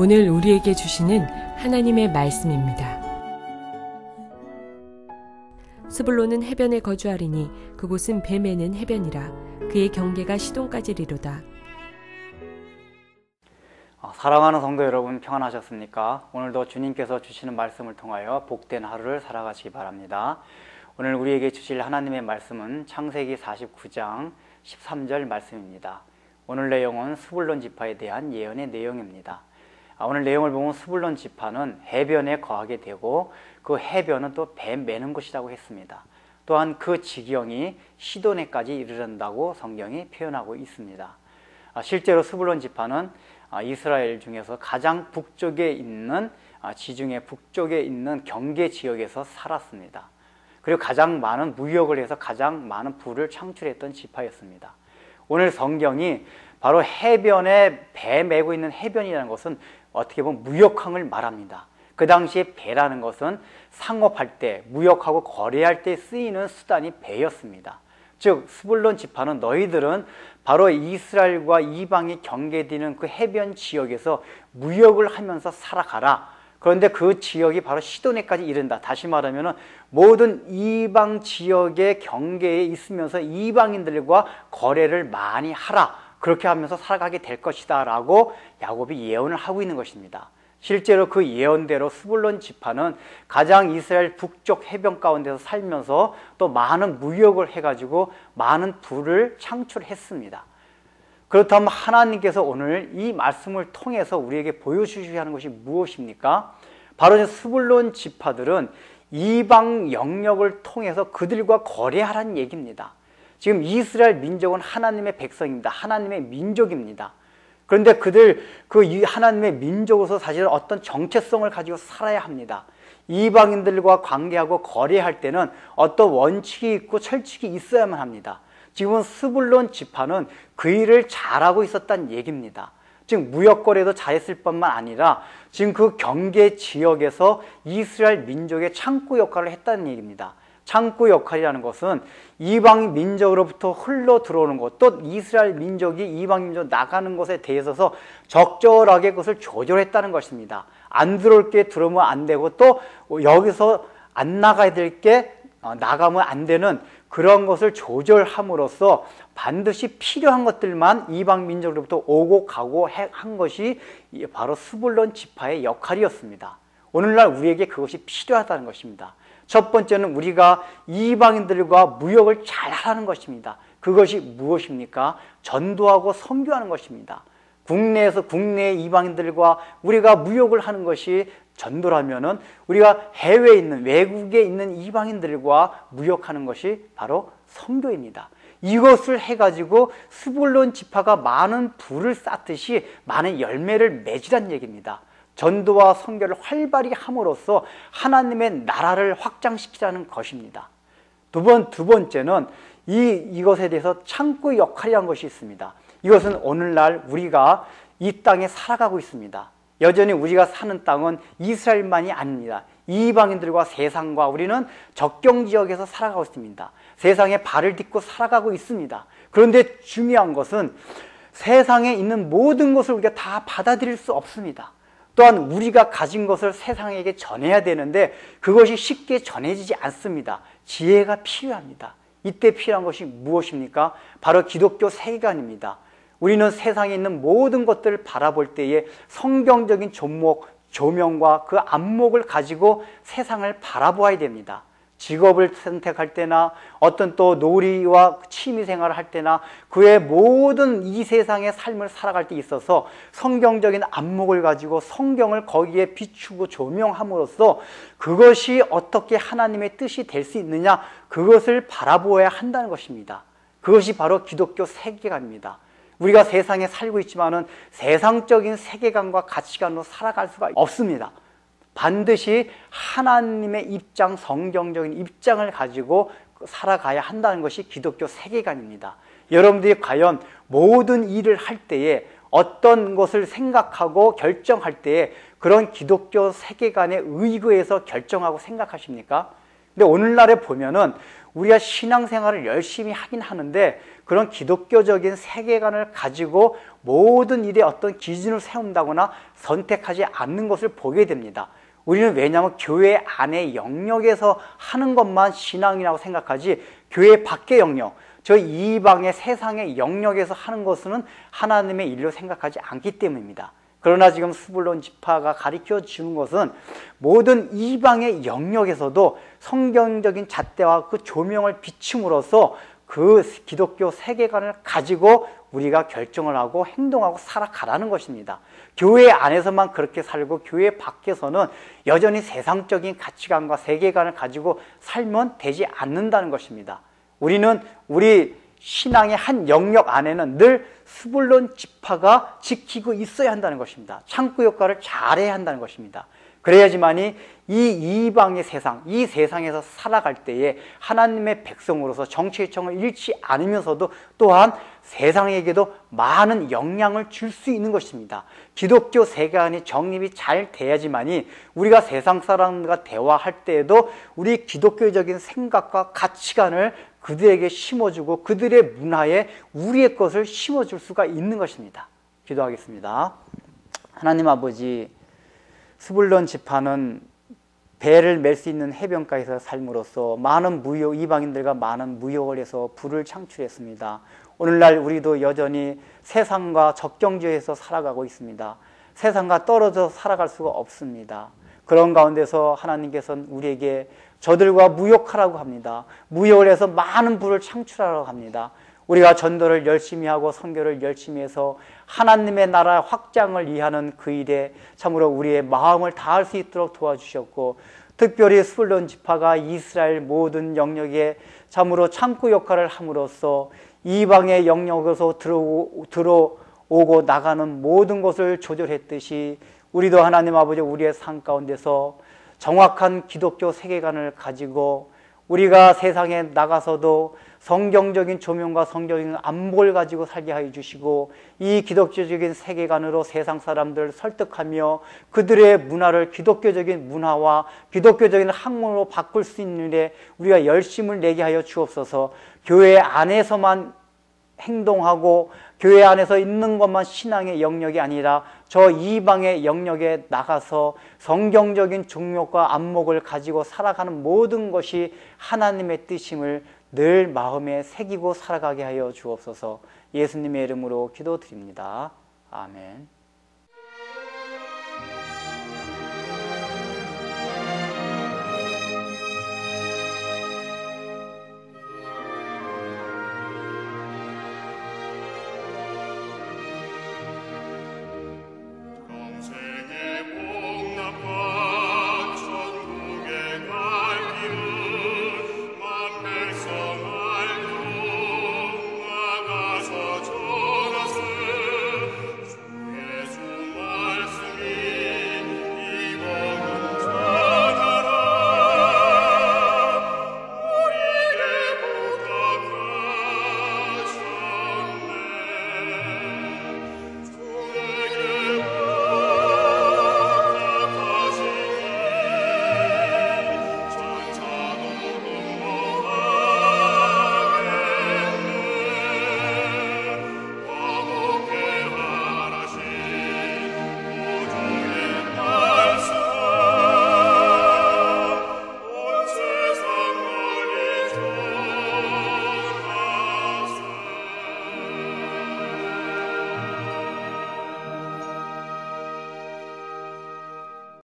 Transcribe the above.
오늘 우리에게 주시는 하나님의 말씀입니다. 스불론은 해변에 거주하리니 그곳은 뱀에는 해변이라 그의 경계가 시돈까지리로다. 사랑하는 성도 여러분, 평안하셨습니까? 오늘도 주님께서 주시는 말씀을 통하여 복된 하루를 살아가시기 바랍니다. 오늘 우리에게 주실 하나님의 말씀은 창세기 49장 13절 말씀입니다. 오늘 내용은 스불론 지파에 대한 예언의 내용입니다. 오늘 내용을 보면 스불론 지파는 해변에 거하게 되고 그 해변은 또 뱀 매는 곳이라고 했습니다. 또한 그 지경이 시돈에까지 이르른다고 성경이 표현하고 있습니다. 실제로 스불론 지파는 이스라엘 중에서 가장 북쪽에 있는 지중해 북쪽에 있는 경계 지역에서 살았습니다. 그리고 가장 많은 무역을 해서 가장 많은 부를 창출했던 지파였습니다. 오늘 성경이 바로 해변에 배 메고 있는 해변이라는 것은 어떻게 보면 무역항을 말합니다. 그 당시에 배라는 것은 상업할 때, 무역하고 거래할 때 쓰이는 수단이 배였습니다. 즉 스불론 지파는 너희들은 바로 이스라엘과 이방이 경계되는 그 해변 지역에서 무역을 하면서 살아가라. 그런데 그 지역이 바로 시돈에까지 이른다. 다시 말하면 모든 이방 지역의 경계에 있으면서 이방인들과 거래를 많이 하라. 그렇게 하면서 살아가게 될 것이다 라고 야곱이 예언을 하고 있는 것입니다. 실제로 그 예언대로 스불론 지파는 가장 이스라엘 북쪽 해변 가운데서 살면서 또 많은 무역을 해가지고 많은 부를 창출했습니다. 그렇다면 하나님께서 오늘 이 말씀을 통해서 우리에게 보여주셔야 하는 것이 무엇입니까? 바로 스불론 지파들은 이방 영역을 통해서 그들과 거래하라는 얘기입니다. 지금 이스라엘 민족은 하나님의 백성입니다. 하나님의 민족입니다. 그런데 그들 그 하나님의 민족으로서 사실은 어떤 정체성을 가지고 살아야 합니다. 이방인들과 관계하고 거래할 때는 어떤 원칙이 있고 철칙이 있어야만 합니다. 지금은 스불론 지파는 그 일을 잘하고 있었다는 얘기입니다. 즉 무역거래도 잘했을 뿐만 아니라 지금 그 경계 지역에서 이스라엘 민족의 창구 역할을 했다는 얘기입니다. 창구 역할이라는 것은 이방 민족으로부터 흘러 들어오는 것, 또 이스라엘 민족이 이방 민족 나가는 것에 대해서 적절하게 그것을 조절했다는 것입니다. 안 들어올 게 들어오면 안 되고 또 여기서 안 나가야 될 게 나가면 안 되는 그런 것을 조절함으로써 반드시 필요한 것들만 이방 민족으로부터 오고 가고 한 것이 바로 스불론 지파의 역할이었습니다. 오늘날 우리에게 그것이 필요하다는 것입니다. 첫 번째는 우리가 이방인들과 무역을 잘 하는 것입니다. 그것이 무엇입니까? 전도하고 선교하는 것입니다. 국내에서 국내의 이방인들과 우리가 무역을 하는 것이 전도라면은 우리가 해외에 있는 외국에 있는 이방인들과 무역하는 것이 바로 선교입니다. 이것을 해가지고 스불론 지파가 많은 부를 쌓듯이 많은 열매를 맺으란 얘기입니다. 전도와 선교를 활발히 함으로써 하나님의 나라를 확장시키라는 것입니다. 두 번째는 이것에 대해서 창구 역할이라는 것이 있습니다. 이것은 오늘날 우리가 이 땅에 살아가고 있습니다. 여전히 우리가 사는 땅은 이스라엘만이 아닙니다. 이방인들과 세상과 우리는 접경지역에서 살아가고 있습니다. 세상에 발을 딛고 살아가고 있습니다. 그런데 중요한 것은 세상에 있는 모든 것을 우리가 다 받아들일 수 없습니다. 또한 우리가 가진 것을 세상에게 전해야 되는데 그것이 쉽게 전해지지 않습니다. 지혜가 필요합니다. 이때 필요한 것이 무엇입니까? 바로 기독교 세계관입니다. 우리는 세상에 있는 모든 것들을 바라볼 때에 성경적인 조명과 그 안목을 가지고 세상을 바라보아야 됩니다. 직업을 선택할 때나 어떤 또 놀이와 취미생활을 할 때나 그의 모든 이 세상의 삶을 살아갈 때 있어서 성경적인 안목을 가지고 성경을 거기에 비추고 조명함으로써 그것이 어떻게 하나님의 뜻이 될 수 있느냐, 그것을 바라보아야 한다는 것입니다. 그것이 바로 기독교 세계관입니다. 우리가 세상에 살고 있지만은 세상적인 세계관과 가치관으로 살아갈 수가 없습니다. 반드시 하나님의 입장, 성경적인 입장을 가지고 살아가야 한다는 것이 기독교 세계관입니다. 여러분들이 과연 모든 일을 할 때에 어떤 것을 생각하고 결정할 때에 그런 기독교 세계관에 의거해서 결정하고 생각하십니까? 근데 오늘날에 보면은 우리가 신앙생활을 열심히 하긴 하는데 그런 기독교적인 세계관을 가지고 모든 일에 어떤 기준을 세운다거나 선택하지 않는 것을 보게 됩니다. 우리는 왜냐하면 교회 안의 영역에서 하는 것만 신앙이라고 생각하지 교회 밖의 영역, 저 이방의 세상의 영역에서 하는 것은 하나님의 일로 생각하지 않기 때문입니다. 그러나 지금 스불론 지파가 가르쳐 주는 것은 모든 이방의 영역에서도 성경적인 잣대와 그 조명을 비춤으로써 그 기독교 세계관을 가지고 우리가 결정을 하고 행동하고 살아가라는 것입니다. 교회 안에서만 그렇게 살고 교회 밖에서는 여전히 세상적인 가치관과 세계관을 가지고 살면 되지 않는다는 것입니다. 우리는 우리 신앙의 한 영역 안에는 늘 스불론 지파가 지키고 있어야 한다는 것입니다. 창구 역할을 잘해야 한다는 것입니다. 그래야지만이 이 이방의 세상, 이 세상에서 살아갈 때에 하나님의 백성으로서 정체성을 잃지 않으면서도 또한 세상에게도 많은 영향을 줄 수 있는 것입니다. 기독교 세계관이 정립이 잘 돼야지만이 우리가 세상 사람과 대화할 때에도 우리 기독교적인 생각과 가치관을 그들에게 심어주고 그들의 문화에 우리의 것을 심어줄 수가 있는 것입니다. 기도하겠습니다. 하나님 아버지, 스불론 지파는 배를 맬 수 있는 해변가에서 삶으로써 많은 이방인들과 많은 무역을 해서 부를 창출했습니다. 오늘날 우리도 여전히 세상과 적경지에서 살아가고 있습니다. 세상과 떨어져 살아갈 수가 없습니다. 그런 가운데서 하나님께서는 우리에게 저들과 무역하라고 합니다. 무역을 해서 많은 부를 창출하라고 합니다. 우리가 전도를 열심히 하고 선교를 열심히 해서 하나님의 나라 확장을 위하는 그 일에 참으로 우리의 마음을 다할 수 있도록 도와주셨고, 특별히 스불론 지파가 이스라엘 모든 영역에 참으로 창구 역할을 함으로써 이방의 영역에서 들어오고 나가는 모든 것을 조절했듯이 우리도 하나님 아버지 우리의 삶 가운데서 정확한 기독교 세계관을 가지고 우리가 세상에 나가서도 성경적인 조명과 성경적인 안목을 가지고 살게 하여 주시고, 이 기독교적인 세계관으로 세상 사람들을 설득하며 그들의 문화를 기독교적인 문화와 기독교적인 학문으로 바꿀 수 있는 일에 우리가 열심을 내게 하여 주옵소서. 교회 안에서만 행동하고 교회 안에서 있는 것만 신앙의 영역이 아니라 저 이방의 영역에 나가서 성경적인 종목과 안목을 가지고 살아가는 모든 것이 하나님의 뜻임을 늘 마음에 새기고 살아가게 하여 주옵소서. 예수님의 이름으로 기도드립니다. 아멘.